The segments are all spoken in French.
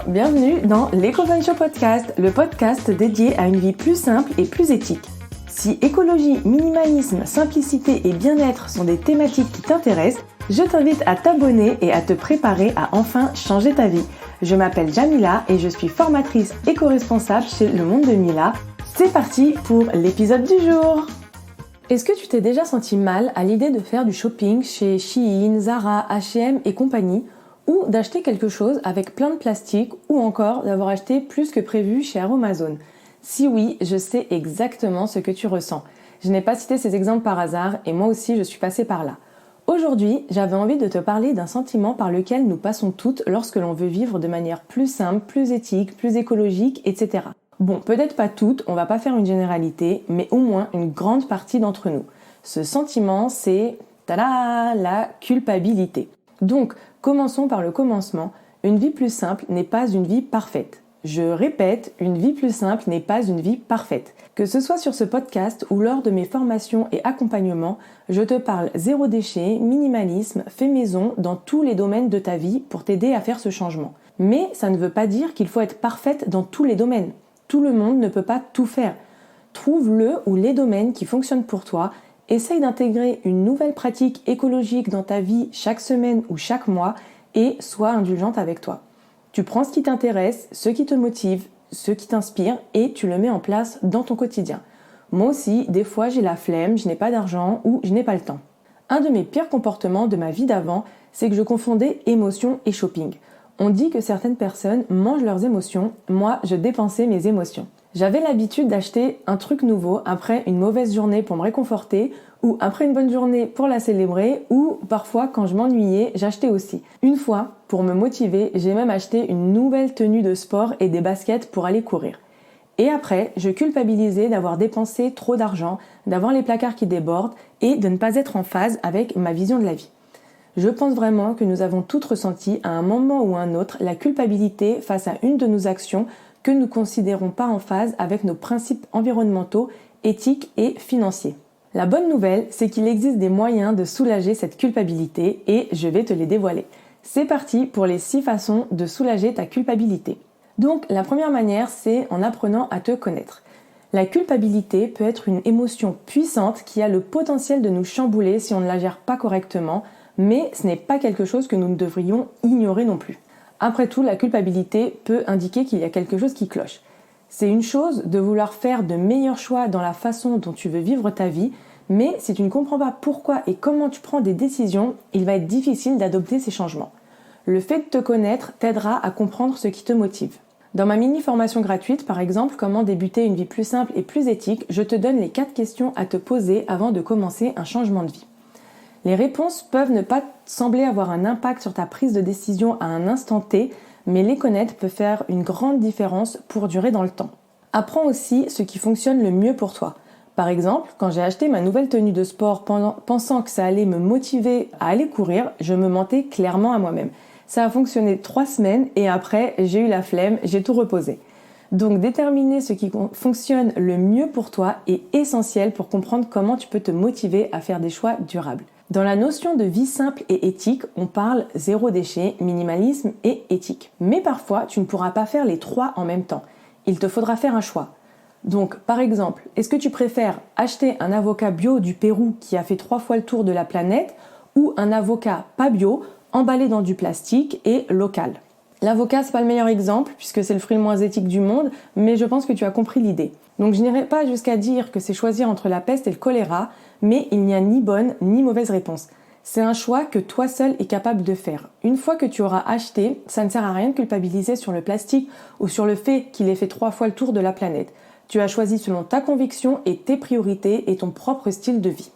bienvenue dans l'Eco-Fun Show Podcast, le podcast dédié à une vie plus simple et plus éthique. Si écologie, minimalisme, simplicité et bien-être sont des thématiques qui t'intéressent, je t'invite à t'abonner et à te préparer à enfin changer ta vie. Je m'appelle Jamila et je suis formatrice éco-responsable chez Le Monde de Mila. C'est parti pour l'épisode du jour. Est-ce que tu t'es déjà senti mal à l'idée de faire du shopping chez Shein, Zara, H&M et compagnie, ou d'acheter quelque chose avec plein de plastique, ou encore d'avoir acheté plus que prévu chez Aromazone? Si oui, je sais exactement ce que tu ressens. Je n'ai pas cité ces exemples par hasard et moi aussi je suis passée par là. Aujourd'hui, j'avais envie de te parler d'un sentiment par lequel nous passons toutes lorsque l'on veut vivre de manière plus simple, plus éthique, plus écologique, etc. Bon, peut-être pas toutes, on va pas faire une généralité, mais au moins une grande partie d'entre nous. Ce sentiment, c'est tada, la culpabilité. Donc, commençons par le commencement. Une vie plus simple n'est pas une vie parfaite. Je répète, une vie plus simple n'est pas une vie parfaite. Que ce soit sur ce podcast ou lors de mes formations et accompagnements, je te parle zéro déchet, minimalisme, fait maison dans tous les domaines de ta vie pour t'aider à faire ce changement. Mais ça ne veut pas dire qu'il faut être parfaite dans tous les domaines. Tout le monde ne peut pas tout faire. Trouve le ou les domaines qui fonctionnent pour toi. Essaye d'intégrer une nouvelle pratique écologique dans ta vie chaque semaine ou chaque mois et sois indulgente avec toi. Tu prends ce qui t'intéresse, ce qui te motive, ce qui t'inspire et tu le mets en place dans ton quotidien. Moi aussi, des fois j'ai la flemme, je n'ai pas d'argent ou je n'ai pas le temps. Un de mes pires comportements de ma vie d'avant, c'est que je confondais émotion et shopping. On dit que certaines personnes mangent leurs émotions, moi je dépensais mes émotions. J'avais l'habitude d'acheter un truc nouveau après une mauvaise journée pour me réconforter, ou après une bonne journée pour la célébrer, ou parfois quand je m'ennuyais, j'achetais aussi. Une fois, pour me motiver, j'ai même acheté une nouvelle tenue de sport et des baskets pour aller courir. Et après, je culpabilisais d'avoir dépensé trop d'argent, d'avoir les placards qui débordent et de ne pas être en phase avec ma vision de la vie. Je pense vraiment que nous avons toutes ressenti à un moment ou à un autre la culpabilité face à une de nos actions que nous ne considérons pas en phase avec nos principes environnementaux, éthiques et financiers. La bonne nouvelle, c'est qu'il existe des moyens de soulager cette culpabilité et je vais te les dévoiler. C'est parti pour les 6 façons de soulager ta culpabilité. Donc la première manière, c'est en apprenant à te connaître. La culpabilité peut être une émotion puissante qui a le potentiel de nous chambouler si on ne la gère pas correctement, mais ce n'est pas quelque chose que nous ne devrions ignorer non plus. Après tout, la culpabilité peut indiquer qu'il y a quelque chose qui cloche. C'est une chose de vouloir faire de meilleurs choix dans la façon dont tu veux vivre ta vie, mais si tu ne comprends pas pourquoi et comment tu prends des décisions, il va être difficile d'adopter ces changements. Le fait de te connaître t'aidera à comprendre ce qui te motive. Dans ma mini-formation gratuite, par exemple, comment débuter une vie plus simple et plus éthique, je te donne les 4 questions à te poser avant de commencer un changement de vie. Les réponses peuvent ne pas sembler avoir un impact sur ta prise de décision à un instant T, mais les connaître peut faire une grande différence pour durer dans le temps. Apprends aussi ce qui fonctionne le mieux pour toi. Par exemple, quand j'ai acheté ma nouvelle tenue de sport pensant que ça allait me motiver à aller courir, je me mentais clairement à moi-même. Ça a fonctionné 3 semaines et après, j'ai eu la flemme, j'ai tout reposé. Donc déterminer ce qui fonctionne le mieux pour toi est essentiel pour comprendre comment tu peux te motiver à faire des choix durables. Dans la notion de vie simple et éthique, on parle zéro déchet, minimalisme et éthique. Mais parfois, tu ne pourras pas faire les 3 en même temps. Il te faudra faire un choix. Donc, par exemple, est-ce que tu préfères acheter un avocat bio du Pérou qui a fait 3 fois le tour de la planète ou un avocat pas bio, emballé dans du plastique et local? L'avocat, c'est pas le meilleur exemple puisque c'est le fruit le moins éthique du monde, mais je pense que tu as compris l'idée. Donc je n'irai pas jusqu'à dire que c'est choisir entre la peste et le choléra, mais il n'y a ni bonne ni mauvaise réponse. C'est un choix que toi seul es capable de faire. Une fois que tu auras acheté, ça ne sert à rien de culpabiliser sur le plastique ou sur le fait qu'il ait fait 3 fois le tour de la planète. Tu as choisi selon ta conviction et tes priorités et ton propre style de vie.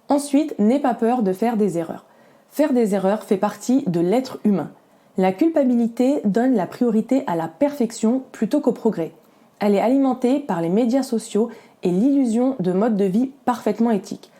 Ensuite, n'aie pas peur de faire des erreurs. Faire des erreurs fait partie de l'être humain. La culpabilité donne la priorité à la perfection plutôt qu'au progrès. Elle est alimentée par les médias sociaux et l'illusion de mode de vie parfaitement éthique.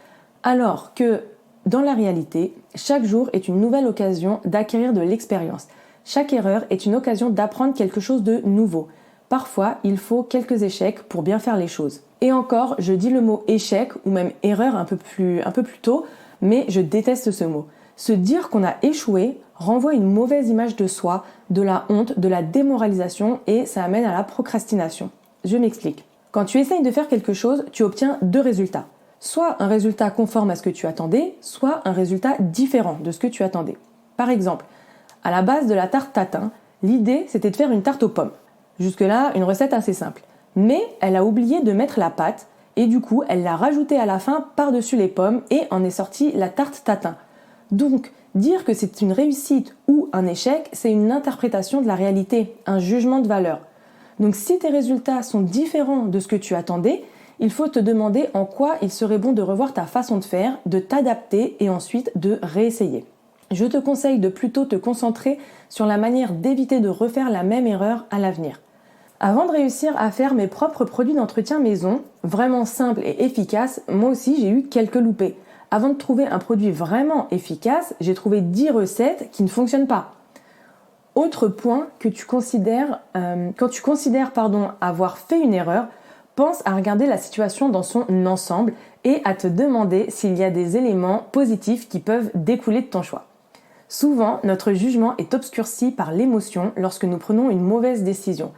Alors que, dans la réalité, chaque jour est une nouvelle occasion d'acquérir de l'expérience. Chaque erreur est une occasion d'apprendre quelque chose de nouveau. Parfois, il faut quelques échecs pour bien faire les choses. Et encore, je dis le mot échec ou même erreur un peu plus tôt, mais je déteste ce mot. Se dire qu'on a échoué renvoie une mauvaise image de soi, de la honte, de la démoralisation et ça amène à la procrastination. Je m'explique. Quand tu essayes de faire quelque chose, tu obtiens 2 résultats. Soit un résultat conforme à ce que tu attendais, soit un résultat différent de ce que tu attendais. Par exemple, à la base de la tarte tatin, l'idée c'était de faire une tarte aux pommes. Jusque-là, une recette assez simple. Mais elle a oublié de mettre la pâte et du coup, elle l'a rajoutée à la fin par-dessus les pommes et en est sortie la tarte tatin. Donc, dire que c'est une réussite ou un échec, c'est une interprétation de la réalité, un jugement de valeur. Donc si tes résultats sont différents de ce que tu attendais, il faut te demander en quoi il serait bon de revoir ta façon de faire, de t'adapter et ensuite de réessayer. Je te conseille de plutôt te concentrer sur la manière d'éviter de refaire la même erreur à l'avenir. Avant de réussir à faire mes propres produits d'entretien maison, vraiment simples et efficaces, moi aussi j'ai eu quelques loupés. Avant de trouver un produit vraiment efficace, j'ai trouvé 10 recettes qui ne fonctionnent pas. Autre point que tu considères, quand tu considères avoir fait une erreur, pense à regarder la situation dans son ensemble et à te demander s'il y a des éléments positifs qui peuvent découler de ton choix. Souvent, notre jugement est obscurci par l'émotion lorsque nous prenons une mauvaise décision.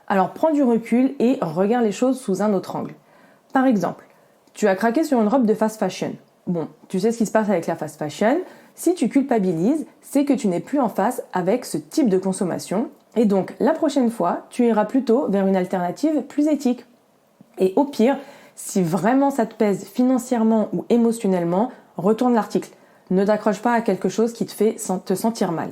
Alors prends du recul et regarde les choses sous un autre angle. Par exemple, tu as craqué sur une robe de fast fashion. Bon, tu sais ce qui se passe avec la fast fashion. Si tu culpabilises, c'est que tu n'es plus en phase avec ce type de consommation. Et donc, la prochaine fois, tu iras plutôt vers une alternative plus éthique. Et au pire, si vraiment ça te pèse financièrement ou émotionnellement, retourne l'article. Ne t'accroche pas à quelque chose qui te fait te sentir mal.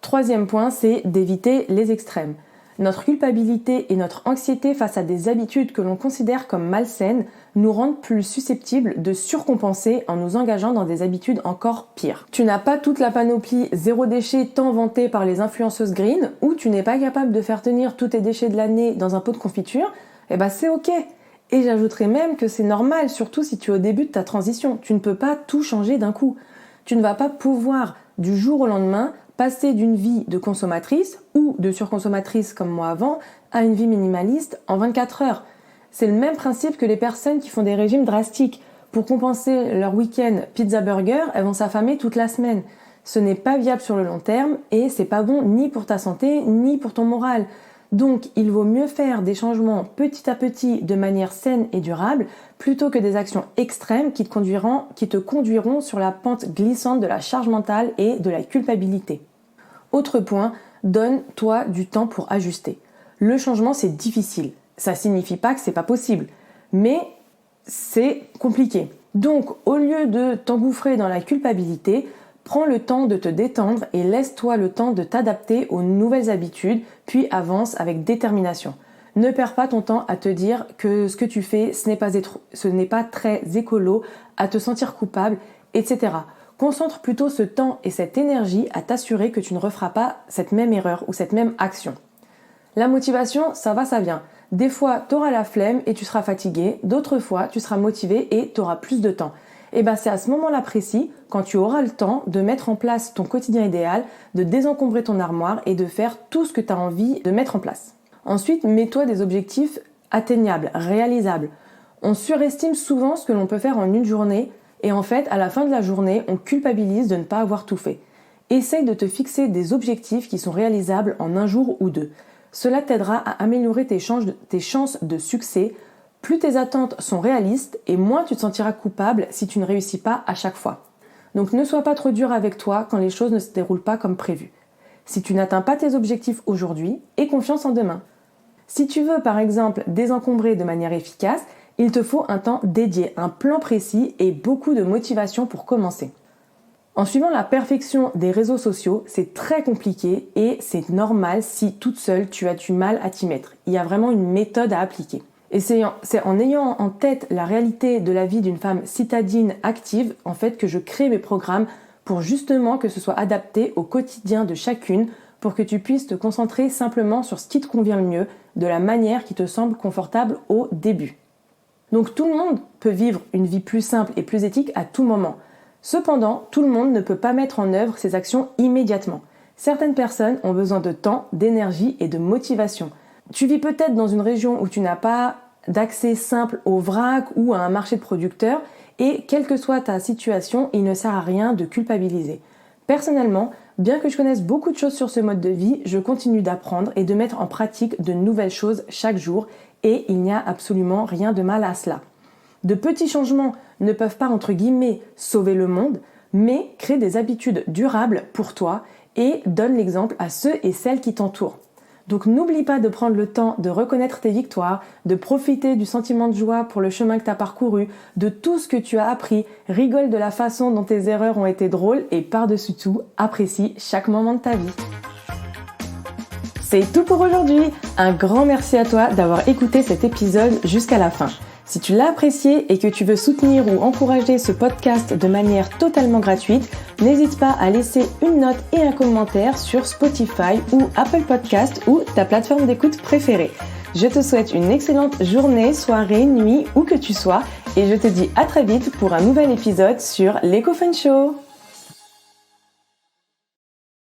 Troisième point, c'est d'éviter les extrêmes. Notre culpabilité et notre anxiété face à des habitudes que l'on considère comme malsaines nous rendent plus susceptibles de surcompenser en nous engageant dans des habitudes encore pires. Tu n'as pas toute la panoplie zéro déchet tant vantée par les influenceuses green ou tu n'es pas capable de faire tenir tous tes déchets de l'année dans un pot de confiture, c'est ok. Et j'ajouterais même que c'est normal, surtout si tu es au début de ta transition. Tu ne peux pas tout changer d'un coup. Tu ne vas pas pouvoir du jour au lendemain passer d'une vie de consommatrice ou de surconsommatrice comme moi avant à une vie minimaliste en 24 heures. C'est le même principe que les personnes qui font des régimes drastiques. Pour compenser leur week-end pizza-burger, elles vont s'affamer toute la semaine. Ce n'est pas viable sur le long terme et c'est pas bon ni pour ta santé ni pour ton moral. Donc, il vaut mieux faire des changements petit à petit de manière saine et durable plutôt que des actions extrêmes qui te conduiront sur la pente glissante de la charge mentale et de la culpabilité. Autre point, donne-toi du temps pour ajuster. Le changement, c'est difficile. Ça signifie pas que c'est pas possible, mais c'est compliqué. Donc, au lieu de t'engouffrer dans la culpabilité, prends le temps de te détendre et laisse-toi le temps de t'adapter aux nouvelles habitudes, puis avance avec détermination. Ne perds pas ton temps à te dire que ce que tu fais, ce n'est pas très écolo, à te sentir coupable, etc. Concentre plutôt ce temps et cette énergie à t'assurer que tu ne referas pas cette même erreur ou cette même action. La motivation, ça va, ça vient. Des fois, tu auras la flemme et tu seras fatigué. D'autres fois, tu seras motivé et tu auras plus de temps. C'est à ce moment-là précis, quand tu auras le temps de mettre en place ton quotidien idéal, de désencombrer ton armoire et de faire tout ce que tu as envie de mettre en place. Ensuite, mets-toi des objectifs atteignables, réalisables. On surestime souvent ce que l'on peut faire en une journée et en fait, à la fin de la journée, on culpabilise de ne pas avoir tout fait. Essaye de te fixer des objectifs qui sont réalisables en un jour ou deux. Cela t'aidera à améliorer tes chances de succès. Plus tes attentes sont réalistes et moins tu te sentiras coupable si tu ne réussis pas à chaque fois. Donc ne sois pas trop dur avec toi quand les choses ne se déroulent pas comme prévu. Si tu n'atteins pas tes objectifs aujourd'hui, aie confiance en demain. Si tu veux par exemple désencombrer de manière efficace, il te faut un temps dédié, un plan précis et beaucoup de motivation pour commencer. En suivant la perfection des réseaux sociaux, c'est très compliqué et c'est normal si toute seule tu as du mal à t'y mettre. Il y a vraiment une méthode à appliquer. Et c'est en ayant en tête la réalité de la vie d'une femme citadine active, en fait, que je crée mes programmes pour justement que ce soit adapté au quotidien de chacune, pour que tu puisses te concentrer simplement sur ce qui te convient le mieux, de la manière qui te semble confortable au début. Donc tout le monde peut vivre une vie plus simple et plus éthique à tout moment. Cependant, tout le monde ne peut pas mettre en œuvre ces actions immédiatement. Certaines personnes ont besoin de temps, d'énergie et de motivation. Tu vis peut-être dans une région où tu n'as pas d'accès simple au vrac ou à un marché de producteurs et quelle que soit ta situation, il ne sert à rien de culpabiliser. Personnellement, bien que je connaisse beaucoup de choses sur ce mode de vie, je continue d'apprendre et de mettre en pratique de nouvelles choses chaque jour et il n'y a absolument rien de mal à cela. De petits changements ne peuvent pas, entre guillemets, sauver le monde, mais créent des habitudes durables pour toi et donnent l'exemple à ceux et celles qui t'entourent. Donc n'oublie pas de prendre le temps de reconnaître tes victoires, de profiter du sentiment de joie pour le chemin que tu as parcouru, de tout ce que tu as appris, rigole de la façon dont tes erreurs ont été drôles et par-dessus tout, apprécie chaque moment de ta vie. C'est tout pour aujourd'hui. Un grand merci à toi d'avoir écouté cet épisode jusqu'à la fin. Si tu l'as apprécié et que tu veux soutenir ou encourager ce podcast de manière totalement gratuite, n'hésite pas à laisser une note et un commentaire sur Spotify ou Apple Podcast ou ta plateforme d'écoute préférée. Je te souhaite une excellente journée, soirée, nuit, où que tu sois et je te dis à très vite pour un nouvel épisode sur l'Eco Fun Show.